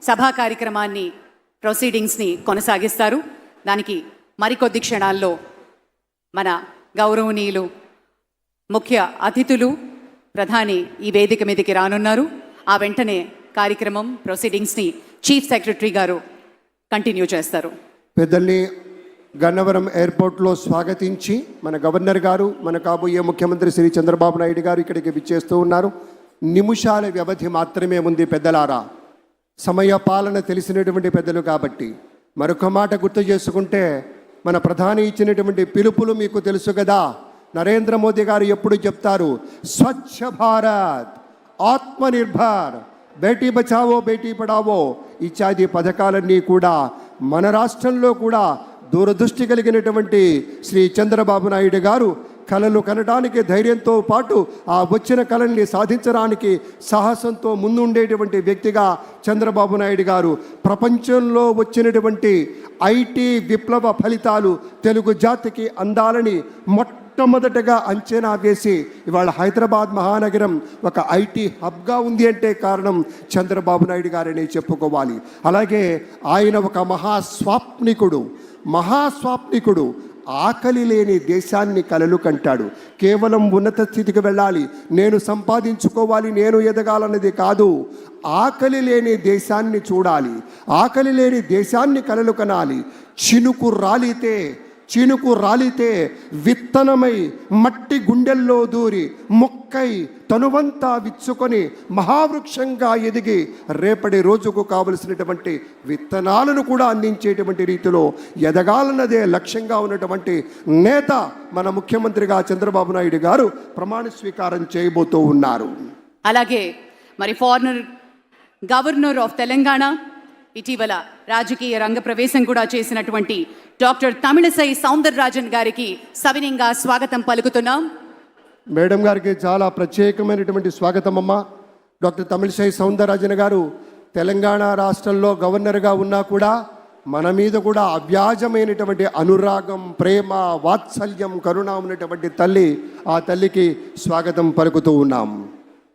సభా కార్యక్రమాన్ని ప్రొసీడింగ్స్ని కొనసాగిస్తారు. దానికి మరికొద్ది క్షణాల్లో మన గౌరవనీయులు ముఖ్య అతిథులు ప్రధాని ఈ వేదిక మీదకి రానున్నారు. ఆ వెంటనే కార్యక్రమం ప్రొసీడింగ్స్ని చీఫ్ సెక్రటరీ గారు కంటిన్యూ చేస్తారు. పెద్దల్ని గన్నవరం ఎయిర్పోర్ట్లో స్వాగతించి మన గవర్నర్ గారు, మన కాబోయే ముఖ్యమంత్రి శ్రీ చంద్రబాబు నాయుడు గారు ఇక్కడికి విచ్చేస్తూ ఉన్నారు. నిమిషాల వ్యవధి మాత్రమే ఉంది పెద్దలారా. సమయ పాలన తెలిసినటువంటి పెద్దలు కాబట్టి మరొక మాట గుర్తు చేసుకుంటే, మన ప్రధాని ఇచ్చినటువంటి పిలుపులు మీకు తెలుసు కదా. నరేంద్ర మోదీ గారు ఎప్పుడు చెప్తారు, స్వచ్ఛ భారత్, ఆత్మనిర్భర్, బేటీ బచావో బేటీ పడావో ఇత్యాది పథకాలన్నీ కూడా మన రాష్ట్రంలో కూడా దూరదృష్టి కలిగినటువంటి శ్రీ చంద్రబాబు నాయుడు గారు కళలు కనడానికి ధైర్యంతో పాటు ఆ వచ్చిన కళల్ని సాధించడానికి సాహసంతో ముందుండేటువంటి వ్యక్తిగా చంద్రబాబు నాయుడు గారు ప్రపంచంలో వచ్చినటువంటి ఐటీ విప్లవ ఫలితాలు తెలుగు జాతికి అందాలని మొట్టమొదటగా అంచనా వేసి ఇవాళ హైదరాబాద్ మహానగరం ఒక ఐటీ హబ్గా ఉంది అంటే కారణం చంద్రబాబు నాయుడు గారని చెప్పుకోవాలి. అలాగే ఆయన ఒక మహాస్వాప్నికుడు. ఆకలి లేని దేశాన్ని కలలు కంటాడు. కేవలం ఉన్నత స్థితికి వెళ్ళాలి, నేను సంపాదించుకోవాలి, నేను ఎదగాలన్నది కాదు. ఆకలి లేని దేశాన్ని చూడాలి, ఆకలి లేని దేశాన్ని కలలు కనాలి. చినుకు రాలితే విత్తనమై మట్టి గుండెల్లో దూరి మొక్కై తనువంతా విచ్చుకొని మహావృక్షంగా ఎదిగి రేపటి రోజుకు కావలసినటువంటి విత్తనాలను కూడా అందించేటువంటి రీతిలో ఎదగాలన్నదే లక్ష్యంగా ఉన్నటువంటి నేత మన ముఖ్యమంత్రిగా చంద్రబాబు నాయుడు గారు ప్రమాణ స్వీకారం చేయబోతూ ఉన్నారు. అలాగే మరి గవర్నర్ ఆఫ్ తెలంగాణ, ఇటీవల రాజకీయ రంగ ప్రవేశం కూడా చేసినటువంటి డాక్టర్ తమిళసై సౌందరరాజన్ గారికి సవినయంగా స్వాగతం పలుకుతున్నాం. మేడం గారికి చాలా ప్రత్యేకమైనటువంటి స్వాగతం అమ్మ. డాక్టర్ తమిళసై సౌందరరాజన్ గారు తెలంగాణ రాష్ట్రంలో గవర్నర్గా ఉన్నా కూడా మన మీద కూడా అవ్యాజమైనటువంటి అనురాగం, ప్రేమ, వాత్సల్యం, కరుణ ఉన్నటువంటి తల్లి. ఆ తల్లికి స్వాగతం పలుకుతూ ఉన్నాం.